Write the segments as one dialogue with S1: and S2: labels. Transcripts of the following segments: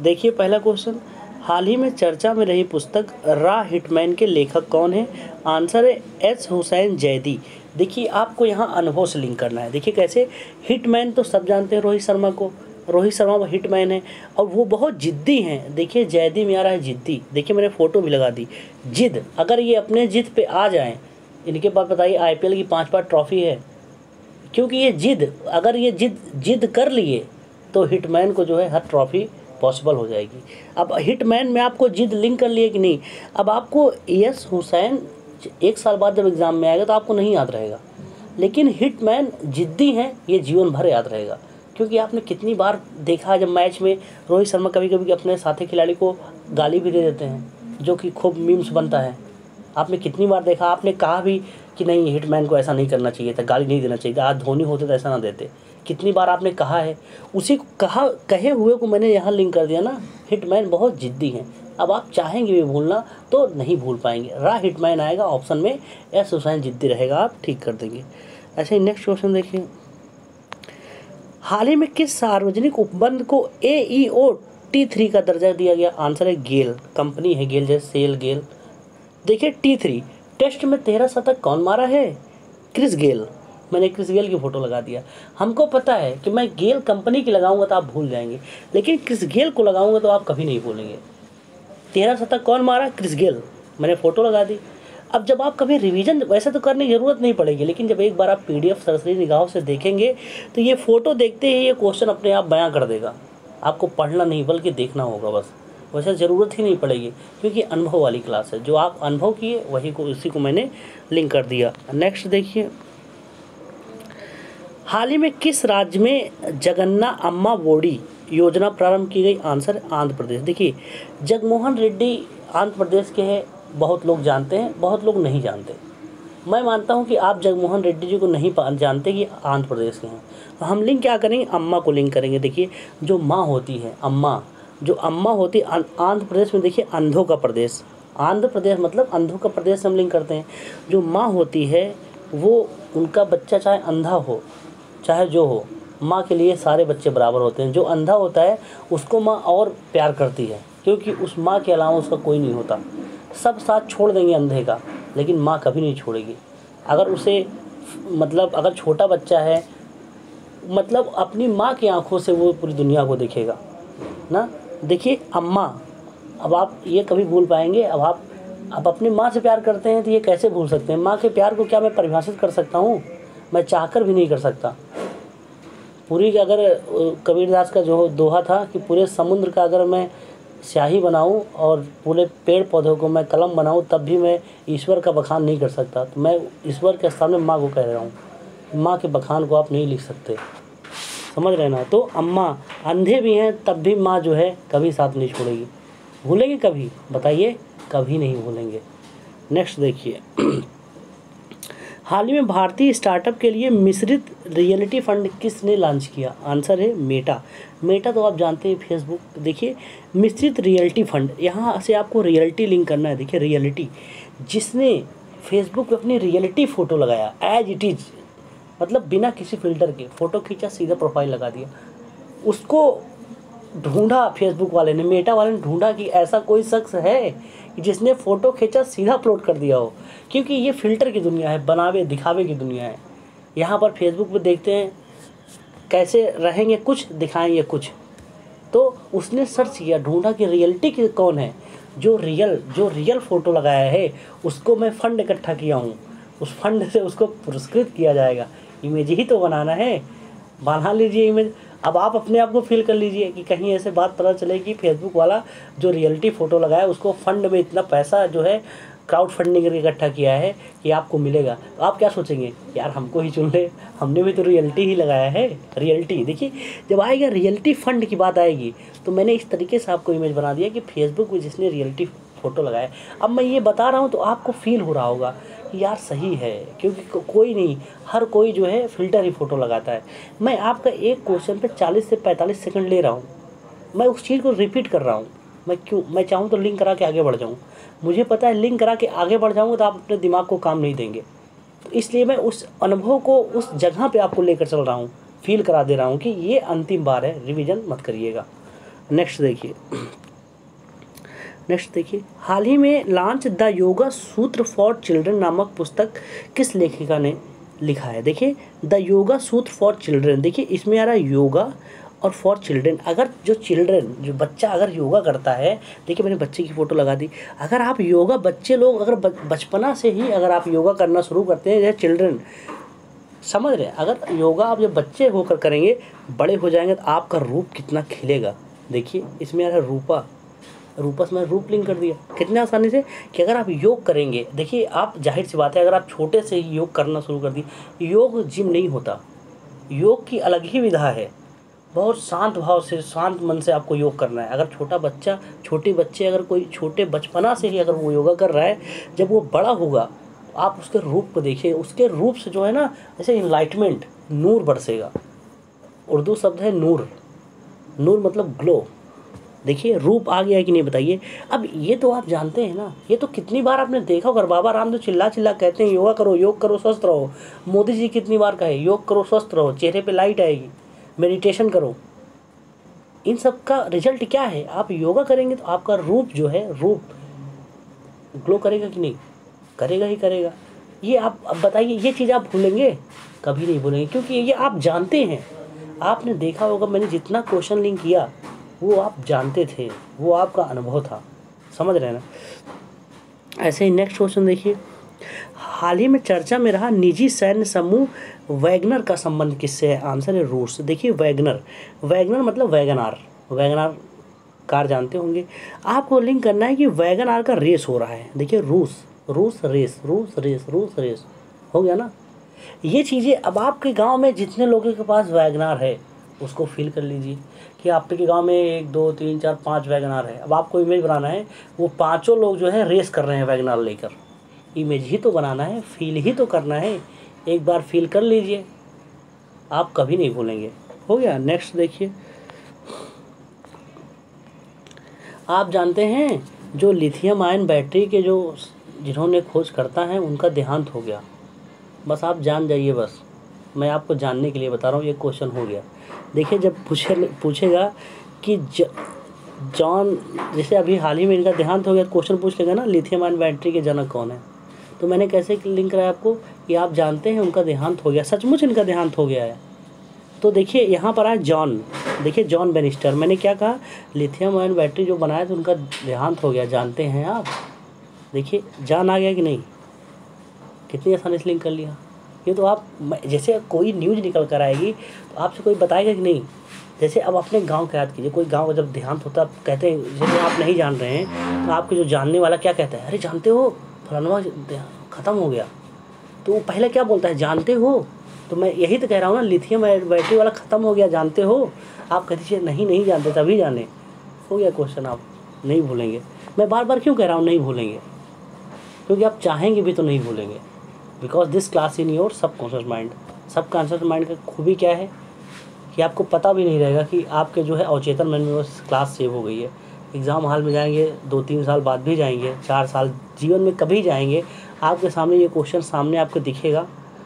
S1: देखिए पहला क्वेश्चन, हाल ही में चर्चा में रही पुस्तक रा हिटमैन के लेखक कौन है? आंसर है एस हुसैन जैदी। देखिए आपको यहाँ अनुभव से लिंक करना है। देखिए कैसे, हिटमैन तो सब जानते हैं रोहित शर्मा को, रोहित शर्मा वो हिटमैन है और वो बहुत जिद्दी हैं। देखिए जैदी में आ रहा है जिद्दी, देखिए मैंने फ़ोटो भी लगा दी। जिद, अगर ये अपने जिद पे आ जाएं, इनके पास बताइए आईपीएल की 5 बार ट्रॉफी है, क्योंकि ये जिद, अगर ये जिद कर लिए तो हिटमैन को जो है हर ट्रॉफी पॉसिबल हो जाएगी। अब हिटमैन में आपको जिद लिंक कर लिए कि नहीं? अब आपको एस हुसैन 1 साल बाद जब एग्ज़ाम में आएगा तो आपको नहीं याद रहेगा, लेकिन हिटमैन जिद्दी हैं, ये जीवन भर याद रहेगा। क्योंकि आपने कितनी बार देखा है जब मैच में रोहित शर्मा कभी कभी अपने साथी खिलाड़ी को गाली भी दे देते हैं, जो कि खूब मीम्स बनता है। आपने कितनी बार देखा, आपने कहा भी कि नहीं हिटमैन को ऐसा नहीं करना चाहिए था, गाली नहीं देना चाहिए था, आज धोनी होते तो ऐसा ना देते। कितनी बार आपने कहा है, उसी कहे हुए को मैंने यहाँ लिंक कर दिया ना। हिटमैन बहुत जिद्दी हैं, अब आप चाहेंगे भी भूलना तो नहीं भूल पाएंगे। रा हिटमैन आएगा ऑप्शन में, एस हुसैन जिद्दी रहेगा, आप ठीक कर देंगे। ऐसे ही नेक्स्ट क्वेश्चन देखिए, हाल ही में किस सार्वजनिक उपबंध को AEO T3 का दर्जा दिया गया? आंसर है गेल, कंपनी है गेल, जैसे सेल गेल। देखिए T3 टेस्ट में 13 शतक कौन मारा है? Chris Gayle. मैंने क्रिस गेल की फ़ोटो लगा दिया। हमको पता है कि मैं गेल कंपनी की लगाऊंगा तो आप भूल जाएंगे, लेकिन क्रिस गेल को लगाऊंगा तो आप कभी नहीं भूलेंगे। 13 शतक कौन मारा? Chris Gayle. मैंने फ़ोटो लगा दी। अब जब आप कभी रिवीजन वैसे तो करने की ज़रूरत नहीं पड़ेगी, लेकिन जब एक बार आप PDF सरसरी निगाहों से देखेंगे तो ये फ़ोटो देखते ही ये क्वेश्चन अपने आप बयां कर देगा। आपको पढ़ना नहीं बल्कि देखना होगा बस, वैसे ज़रूरत ही नहीं पड़ेगी, क्योंकि अनुभव वाली क्लास है। जो आप अनुभव किए वही को, उसी को मैंने लिंक कर दिया। नेक्स्ट देखिए, हाल ही में किस राज्य में जगन्ना अम्मा बोडी योजना प्रारंभ की गई? आंसर आंध्र प्रदेश। देखिए जगमोहन रेड्डी आंध्र प्रदेश के हैं, बहुत लोग जानते हैं, बहुत लोग नहीं जानते। मैं मानता हूं कि आप जगमोहन रेड्डी जी को नहीं जानते कि आंध्र प्रदेश के हैं, तो हम लिंक क्या करेंगे? अम्मा को लिंक करेंगे। देखिए जो माँ होती है अम्मा, जो अम्मा होती है आंध्र प्रदेश में, देखिए अंधों का प्रदेश, आंध्र प्रदेश मतलब अंधों का प्रदेश हम लिंक करते हैं। जो माँ होती है वो, उनका बच्चा चाहे अंधा हो चाहे जो हो, माँ के लिए सारे बच्चे बराबर होते हैं। जो अंधा होता है उसको माँ और प्यार करती है, क्योंकि उस माँ के अलावा उसका कोई नहीं होता। सब साथ छोड़ देंगे अंधे का, लेकिन माँ कभी नहीं छोड़ेगी। अगर उसे मतलब अगर छोटा बच्चा है, मतलब अपनी माँ की आंखों से वो पूरी दुनिया को देखेगा ना। देखिए अम्मा, अब आप ये कभी भूल पाएंगे? अब अपनी माँ से प्यार करते हैं तो ये कैसे भूल सकते हैं? माँ के प्यार को क्या मैं परिभाषित कर सकता हूँ? मैं चाहकर भी नहीं कर सकता। पूरी अगर कबीरदास का जो दोहा था कि पूरे समुद्र का अगर मैं स्याही बनाऊं और पूरे पेड़ पौधों को मैं कलम बनाऊं, तब भी मैं ईश्वर का बखान नहीं कर सकता। तो मैं ईश्वर के सामने माँ को कह रहा हूँ, माँ के बखान को आप नहीं लिख सकते, समझ रहे ना। तो अम्मा, अंधे भी हैं तब भी माँ जो है कभी साथ नहीं छोड़ेगी। भूलेंगे कभी? बताइए, कभी नहीं भूलेंगे। नेक्स्ट देखिए, हाल ही में भारतीय स्टार्टअप के लिए मिश्रित रियलिटी फंड किसने लॉन्च किया? आंसर है मेटा। मेटा तो आप जानते हैं फेसबुक। देखिए मिश्रित रियलिटी फंड, यहाँ से आपको रियलिटी लिंक करना है। देखिए रियलिटी, जिसने फेसबुक पे अपनी रियलिटी फ़ोटो लगाया एज इट इज़, मतलब बिना किसी फ़िल्टर के फ़ोटो खींचा, सीधा प्रोफाइल लगा दिया, उसको ढूंढा फेसबुक वाले ने, मेटा वाले ने ढूंढा कि ऐसा कोई शख्स है जिसने फ़ोटो खींचा सीधा अपलोड कर दिया हो, क्योंकि ये फ़िल्टर की दुनिया है, बनावे दिखावे की दुनिया है। यहाँ पर फेसबुक पे देखते हैं कैसे रहेंगे कुछ, दिखाएंगे कुछ। तो उसने सर्च किया, ढूंढा कि रियलिटी की कौन है, जो रियल फ़ोटो लगाया है उसको मैं फ़ंड इकट्ठा किया हूँ, उस फंड से उसको पुरस्कृत किया जाएगा। इमेज ही तो बनाना है, बना लीजिए इमेज। अब आप अपने आप को फील कर लीजिए कि कहीं ऐसे बात पता चले कि फेसबुक वाला जो रियलिटी फ़ोटो लगाया उसको फंड में इतना पैसा जो है क्राउड फंडिंग करके इकट्ठा किया है कि आपको मिलेगा। तो आप क्या सोचेंगे? यार हमको ही चुन ले, हमने भी तो रियलिटी ही लगाया है। रियलिटी देखिए, जब आएगा रियलिटी फंड की बात आएगी तो मैंने इस तरीके से आपको इमेज बना दिया कि फेसबुक में जिसने रियलिटी फ़ोटो लगाया। अब मैं ये बता रहा हूँ तो आपको फील हो रहा होगा कि यार सही है, क्योंकि कोई नहीं, हर कोई जो है फ़िल्टर ही फ़ोटो लगाता है। मैं आपका एक क्वेश्चन पे 40 से 45 सेकंड ले रहा हूँ, मैं उस चीज़ को रिपीट कर रहा हूँ। मैं चाहूँ तो लिंक करा के आगे बढ़ जाऊँ। मुझे पता है लिंक करा के आगे बढ़ जाऊँगा तो आप अपने दिमाग को काम नहीं देंगे, तो इसलिए मैं उस अनुभव को उस जगह पे आपको लेकर चल रहा हूँ, फील करा दे रहा हूँ कि ये अंतिम बार है, रिवीजन मत करिएगा। नेक्स्ट देखिए हाल ही में लॉन्च द योगा सूत्र फॉर चिल्ड्रन नामक पुस्तक किस लेखिका ने लिखा है। देखिए द योगा सूत्र फॉर चिल्ड्रन, देखिए इसमें आ रहा है योगा और फॉर चिल्ड्रन। अगर जो बच्चा अगर योगा करता है, देखिए मैंने बच्चे की फ़ोटो लगा दी, अगर आप योगा बच्चे लोग अगर बचपना से ही अगर आप योगा करना शुरू करते हैं, जैसे चिल्ड्रन, समझ रहे हैं, अगर योगा आप जब बच्चे होकर करेंगे, बड़े हो जाएंगे तो आपका रूप कितना खिलेगा। देखिए इसमें आ रहा है रूपा से मैंने रूप लिंक कर दिया कितने आसानी से कि अगर आप योग करेंगे, देखिए आप जाहिर सी बात है अगर आप छोटे से ही योग करना शुरू कर दिए, योग जिम नहीं होता, योग की अलग ही विधा है, बहुत शांत भाव से शांत मन से आपको योग करना है। अगर छोटे बच्चे अगर कोई छोटे बचपना से ही अगर वो योगा कर रहा है, जब वो बड़ा होगा आप उसके रूप को देखिए, उसके रूप से जो है ना जैसे इनलाइटमेंट, नूर बरसेगा। उर्दू शब्द है नूर मतलब ग्लो। देखिए रूप आ गया है कि नहीं बताइए। अब ये तो आप जानते हैं ना, ये तो कितनी बार आपने देखा होगा, बाबा रामदेव चिल्ला कहते हैं योग करो स्वस्थ रहो। मोदी जी कितनी बार कहे योग करो स्वस्थ रहो, चेहरे पे लाइट आएगी, मेडिटेशन करो। इन सब का रिजल्ट क्या है, आप योगा करेंगे तो आपका रूप जो है रूप ग्लो करेगा कि नहीं, करेगा ही करेगा। ये आप अब बताइए, ये चीज़ आप भूलेंगे? कभी नहीं भूलेंगे, क्योंकि ये आप जानते हैं, आपने देखा होगा मैंने जितना क्वेश्चन लिंक किया वो आप जानते थे, वो आपका अनुभव था, समझ रहे हैं ना। ऐसे ही नेक्स्ट क्वेश्चन देखिए, हाल ही में चर्चा में रहा निजी सैन्य समूह वैगनर का संबंध किससे है। आंसर है रूस। देखिए वैगनर मतलब वैगनार कार जानते होंगे। आपको लिंक करना है कि वैगनार का रेस हो रहा है। देखिए रूस रेस हो गया ना। ये चीज़ें अब आपके गांव में जितने लोगों के पास वैगनार है उसको फील कर लीजिए कि आपके गांव में 1 2 3 4 5 वैगनार है। अब आपको इमेज बनाना है, वो पांचों लोग जो है रेस कर रहे हैं वैगनार लेकर। इमेज ही तो बनाना है, फील ही तो करना है। एक बार फील कर लीजिए, आप कभी नहीं भूलेंगे। हो गया। नेक्स्ट देखिए, आप जानते हैं जो लिथियम आयन बैटरी के जिन्होंने खोज करता है उनका देहांत हो गया। बस आप जान जाइए, बस मैं आपको जानने के लिए बता रहा हूँ, ये क्वेश्चन हो गया। देखिए जब पूछेगा कि जॉन, जैसे अभी हाल ही में इनका देहांत हो गया, क्वेश्चन पूछ लेगा ना लिथियम आयन बैटरी के जनक कौन है, तो मैंने कैसे लिंक कराया आपको कि आप जानते हैं उनका देहांत हो गया, सचमुच इनका देहांत हो गया है। तो देखिए यहाँ पर आया जॉन, देखिए जॉन बेनिस्टर। मैंने क्या कहा, लिथियम आयन बैटरी जो बनाया तो उनका देहांत हो गया, जानते हैं आप। देखिए जान आ गया कि नहीं, कितनी आसानी से लिंक कर लिया। ये तो आप जैसे कोई न्यूज़ निकल कर आएगी तो आपसे कोई बताएगा कि नहीं। जैसे अब अपने गांव का याद कीजिए, कोई गांव का जब देहांत होता है, आप कहते हैं जैसे आप नहीं जान रहे हैं तो आपके जो जानने वाला क्या कहता है, अरे जानते हो फलाना ख़त्म हो गया, तो वो पहले क्या बोलता है, जानते हो। तो मैं यही तो कह रहा हूँ ना, लिथियम बैटरी वाला ख़त्म हो गया, जानते हो। आप कह दीजिए नहीं जानते, तभी जाने। हो गया क्वेश्चन, आप नहीं भूलेंगे। मैं बार बार क्यों कह रहा हूँ नहीं भूलेंगे, क्योंकि आप चाहेंगे भी तो नहीं भूलेंगे। Because this class in your subconscious mind. Subconscious mind का खूबी क्या है कि आपको पता भी नहीं रहेगा कि आपके जो है अवचेतन मन में वो क्लास सेव हो गई है। एग्ज़ाम हॉल में जाएंगे 2-3 साल बाद भी जाएंगे, 4 साल जीवन में कभी जाएंगे, आपके सामने ये क्वेश्चन सामने आपको दिखेगा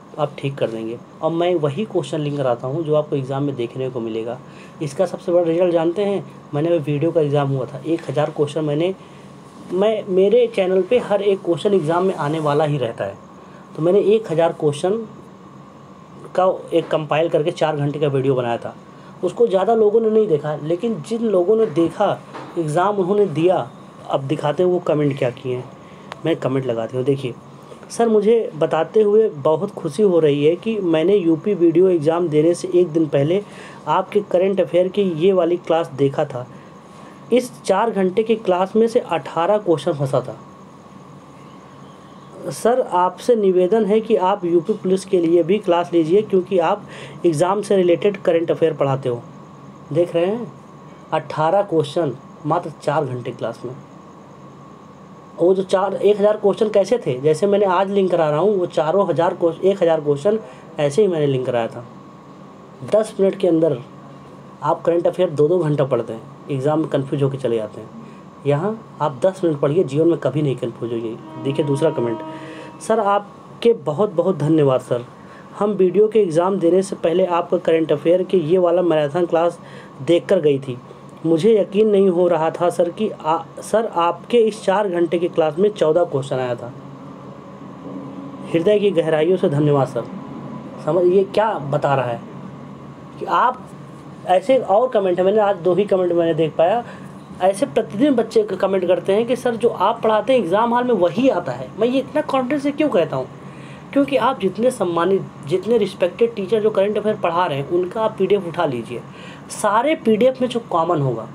S1: तो आप ठीक कर देंगे। और मैं वही क्वेश्चन लिंक कराता हूँ जो आपको एग्ज़ाम में देखने को मिलेगा। इसका सबसे बड़ा रिजल्ट जानते हैं, मैंने वीडियो का एग्ज़ाम हुआ था, 1000 क्वेश्चन मेरे चैनल पे हर एक क्वेश्चन एग्ज़ाम में आने वाला ही रहता है। तो मैंने 1000 क्वेश्चन का एक कंपाइल करके 4 घंटे का वीडियो बनाया था। उसको ज़्यादा लोगों ने नहीं देखा, लेकिन जिन लोगों ने देखा, एग्ज़ाम उन्होंने दिया, अब दिखाते हैं वो कमेंट क्या किए हैं। मैं कमेंट लगाती हूँ। देखिए सर, मुझे बताते हुए बहुत खुशी हो रही है कि मैंने यूपी वीडियो एग्ज़ाम देने से 1 दिन पहले आपके करंट अफेयर की ये वाली क्लास देखा था। इस 4 घंटे की क्लास में से 18 क्वेश्चन फंसा था। सर आपसे निवेदन है कि आप यूपी पुलिस के लिए भी क्लास लीजिए, क्योंकि आप एग्ज़ाम से रिलेटेड करंट अफेयर पढ़ाते हो। देख रहे हैं 18 क्वेश्चन मात्र 4 घंटे क्लास में। वो जो 1000 क्वेश्चन कैसे थे, जैसे मैंने आज लिंक करा रहा हूँ, वो 1000 क्वेश्चन ऐसे ही मैंने लिंक कराया था। 10 मिनट के अंदर आप करंट अफेयर 2-2 घंटा पढ़ते हैं, एग्ज़ाम में कन्फ्यूज होकर चले जाते हैं। यहाँ आप 10 मिनट पढ़िए, जीवन में कभी नहीं कन्फ्यूज होइए। देखिए दूसरा कमेंट, सर आपके बहुत बहुत धन्यवाद सर। हम वीडियो के एग्ज़ाम देने से पहले आपका करंट अफेयर के ये वाला मैराथन क्लास देखकर गई थी। मुझे यकीन नहीं हो रहा था सर कि सर आपके इस 4 घंटे की क्लास में 14 क्वेश्चन आया था। हृदय की गहराइयों से धन्यवाद सर। समझ ये क्या बता रहा है कि आप ऐसे और कमेंट है, मैंने आज 2 ही कमेंट मैंने देख पाया, ऐसे प्रतिदिन बच्चे कमेंट करते हैं कि सर जो आप पढ़ाते हैं एग्ज़ाम हॉल में वही आता है। मैं ये इतना कॉन्फिडेंस से क्यों कहता हूँ? क्योंकि आप जितने सम्मानित, जितने रिस्पेक्टेड टीचर जो करंट अफेयर पढ़ा रहे हैं उनका आप PDF उठा लीजिए, सारे PDF में जो कॉमन होगा,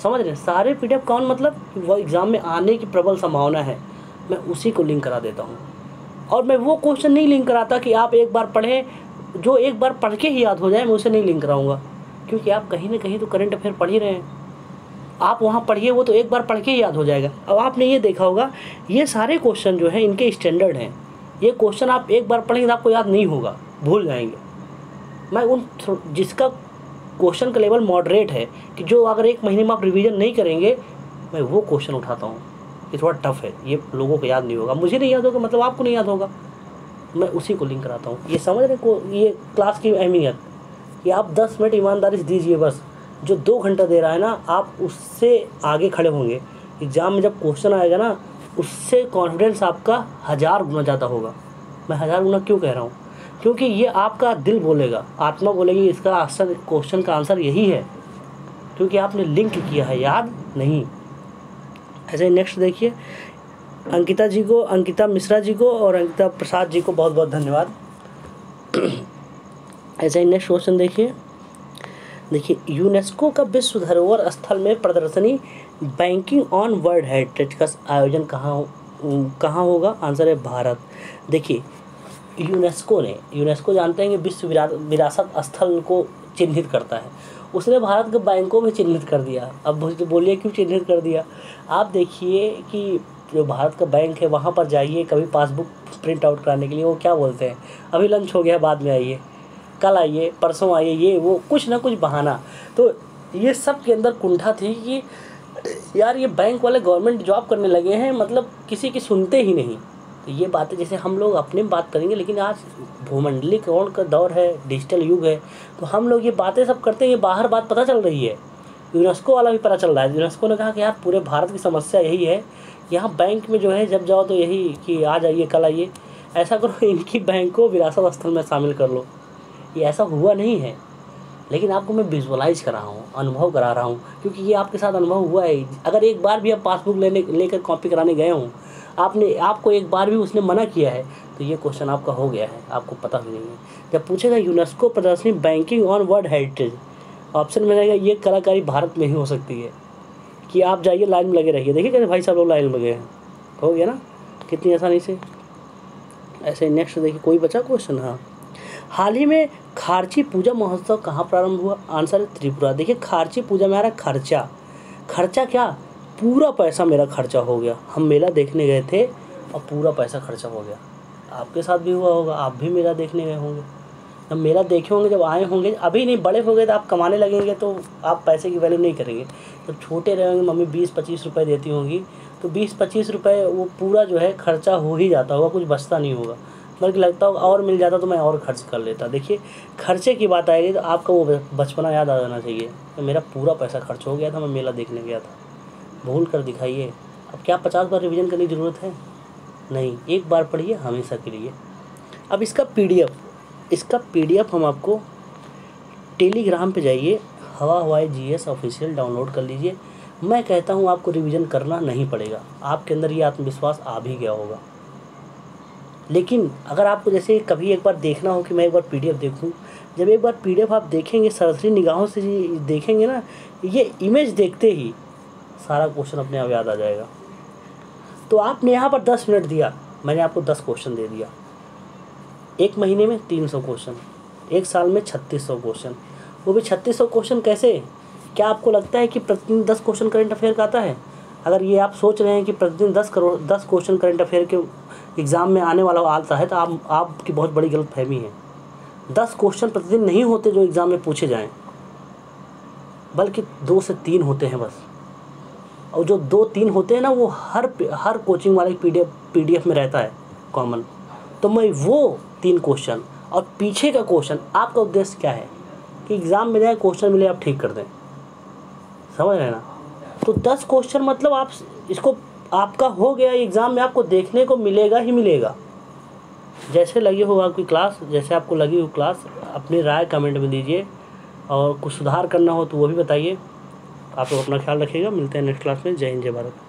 S1: समझ रहे हैं, सारे PDF कॉमन मतलब वो एग्ज़ाम में आने की प्रबल संभावना है, मैं उसी को लिंक करा देता हूँ। और मैं वो क्वेश्चन नहीं लिंक कराता कि आप एक बार पढ़ें, जो एक बार पढ़ के ही याद हो जाए, मैं उसे नहीं लिंक कराऊँगा, क्योंकि आप कहीं ना कहीं तो करंट अफेयर पढ़ ही रहे हैं। आप वहाँ पढ़िए, वो तो एक बार पढ़ के ही याद हो जाएगा। अब आपने ये देखा होगा, ये सारे क्वेश्चन जो हैं इनके स्टैंडर्ड हैं। ये क्वेश्चन आप एक बार पढ़ेंगे तो आपको याद नहीं होगा, भूल जाएंगे। मैं उन जिसका क्वेश्चन का लेवल मॉडरेट है कि जो अगर 1 महीने में आप रिवीजन नहीं करेंगे, मैं वो क्वेश्चन उठाता हूँ। ये थोड़ा टफ है, ये लोगों को याद नहीं होगा, मुझे नहीं याद होगा मतलब आपको नहीं याद होगा, मैं उसी को लिंक कराता हूँ। ये समझ रहे को ये क्लास की अहमियत कि आप 10 मिनट ईमानदारी से दीजिए बस। जो 2 घंटा दे रहा है ना, आप उससे आगे खड़े होंगे। एग्ज़ाम में जब क्वेश्चन आएगा ना, उससे कॉन्फिडेंस आपका 1000 गुना ज़्यादा होगा। मैं 1000 गुना क्यों कह रहा हूँ? क्योंकि ये आपका दिल बोलेगा, आत्मा बोलेगी इसका आंसर, क्वेश्चन का आंसर यही है, क्योंकि आपने लिंक किया है, याद नहीं। ऐसे नेक्स्ट देखिए, अंकिता जी को, अंकिता मिश्रा जी को और अंकिता प्रसाद जी को बहुत बहुत धन्यवाद। ऐसे ही नेक्स्ट क्वेश्चन देखिए, यूनेस्को का विश्व धरोहर स्थल में प्रदर्शनी बैंकिंग ऑन वर्ल्ड हेरिटेज का आयोजन कहाँ होगा? आंसर है भारत। देखिए यूनेस्को जानते हैं कि विश्व विरासत स्थल को चिन्हित करता है, उसने भारत के बैंकों में चिन्हित कर दिया। अब बोलिए क्यों चिन्हित कर दिया? आप देखिए कि जो भारत का बैंक है वहाँ पर जाइए कभी पासबुक प्रिंट आउट कराने के लिए, वो क्या बोलते हैं, अभी लंच हो गया बाद में आइए, कल आइए, परसों आइए, ये वो कुछ ना कुछ बहाना। तो ये सब के अंदर कुंठा थी कि यार ये बैंक वाले गवर्नमेंट जॉब करने लगे हैं, मतलब किसी की सुनते ही नहीं। तो ये बातें जैसे हम लोग अपने में बात करेंगे, लेकिन आज भूमंडलीकरण का दौर है, डिजिटल युग है, तो हम लोग ये बातें सब करते हैं, ये बाहर बात पता चल रही है। यूनेस्को वाला भी पता चल रहा है। यूनेस्को ने कहा कि यार पूरे भारत की समस्या यही है, यहाँ बैंक में जो है जब जाओ तो यही कि आज आइए कल आइए, ऐसा करो इनकी बैंक को विरासत स्थल में शामिल कर लो। ये ऐसा हुआ नहीं है, लेकिन आपको मैं विजुअलाइज करा रहा हूँ, अनुभव करा रहा हूँ, क्योंकि ये आपके साथ अनुभव हुआ है। अगर एक बार भी आप पासबुक लेकर कॉपी कराने गए हों, आपको एक बार भी उसने मना किया है, तो ये क्वेश्चन आपका हो गया है, आपको पता भी नहीं है। जब पूछेगा यूनेस्को प्रदर्शनी banking on world heritage, option में रहेगा ये कलाकारी भारत में ही हो सकती है, कि आप जाइए लाइन में लगे रहिए। देखिए कैसे भाई साहब लोग लाइन में लगे हैं, हो गया ना कितनी आसानी से। ऐसे नेक्स्ट देखिए, कोई बचा क्वेश्चन? हाँ, हाल ही में खारची पूजा महोत्सव कहाँ प्रारंभ हुआ? आंसर है त्रिपुरा। देखिए खारची पूजा में आ रहा खर्चा क्या, पूरा पैसा मेरा खर्चा हो गया। हम मेला देखने गए थे और पूरा पैसा खर्चा हो गया। आपके साथ भी हुआ होगा, आप भी मेला देखने गए होंगे, जब मेला देखे होंगे, जब आए होंगे, अभी नहीं बड़े हो गए तो आप कमाने लगेंगे तो आप पैसे की वैल्यू नहीं करेंगे। जब छोटे रहेंगे, मम्मी 20-25 रुपये देती होंगी, तो 20-25 रुपये वो पूरा जो है खर्चा हो ही जाता होगा, कुछ बचता नहीं होगा, बल्कि लगता होगा और मिल जाता तो मैं और खर्च कर लेता। देखिए खर्चे की बात आएगी तो आपका वो बचपना याद आ जाना चाहिए। तो मेरा पूरा पैसा खर्च हो गया था, मैं मेला देखने गया था, भूल कर दिखाइए। अब क्या 50 बार रिवीजन करने की ज़रूरत है? नहीं, एक बार पढ़िए हमेशा के लिए। अब इसका पीडीएफ हम आपको टेलीग्राम पे जाइए, हवा हवाई GS ऑफिशियल डाउनलोड कर लीजिए। मैं कहता हूँ आपको रिवीजन करना नहीं पड़ेगा, आपके अंदर ये आत्मविश्वास आ भी गया होगा। लेकिन अगर आपको जैसे कभी एक बार देखना हो कि मैं एक बार पीडीएफ देखूं, जब एक बार पीडीएफ आप देखेंगे, सरसरी निगाहों से देखेंगे ना, ये इमेज देखते ही सारा क्वेश्चन अपने आप याद आ जाएगा। तो आपने यहाँ पर 10 मिनट दिया, मैंने आपको 10 क्वेश्चन दे दिया। 1 महीने में 300 क्वेश्चन, 1 साल में 3600 क्वेश्चन, वो भी 3600 क्वेश्चन कैसे? क्या आपको लगता है कि प्रतिदिन 10 क्वेश्चन करंट अफेयर का आता है? अगर ये आप सोच रहे हैं कि प्रतिदिन 10 क्वेश्चन करंट अफेयर के एग्ज़ाम में आने वाला आता है, तो आपकी बहुत बड़ी गलतफहमी है। 10 क्वेश्चन प्रतिदिन नहीं होते जो एग्ज़ाम में पूछे जाएं, बल्कि 2 से 3 होते हैं बस। और जो 2-3 होते हैं ना, वो हर कोचिंग वाले पीडीएफ में रहता है कॉमन। तो मैं वो 3 क्वेश्चन और पीछे का क्वेश्चन, आपका उद्देश्य क्या है कि एग्ज़ाम में जाए क्वेश्चन मिले आप ठीक कर दें, समझ रहे हैं ना। तो 10 क्वेश्चन मतलब आप इसको आपका हो गया एग्ज़ाम में, आपको देखने को मिलेगा ही मिलेगा। जैसे लगी हो आपकी क्लास, जैसे आपको लगी हो क्लास, अपनी राय कमेंट में दीजिए, और कुछ सुधार करना हो तो वो भी बताइए। आप लोग अपना ख्याल रखिएगा। मिलते हैं नेक्स्ट क्लास में। जय हिंद, जय भारत।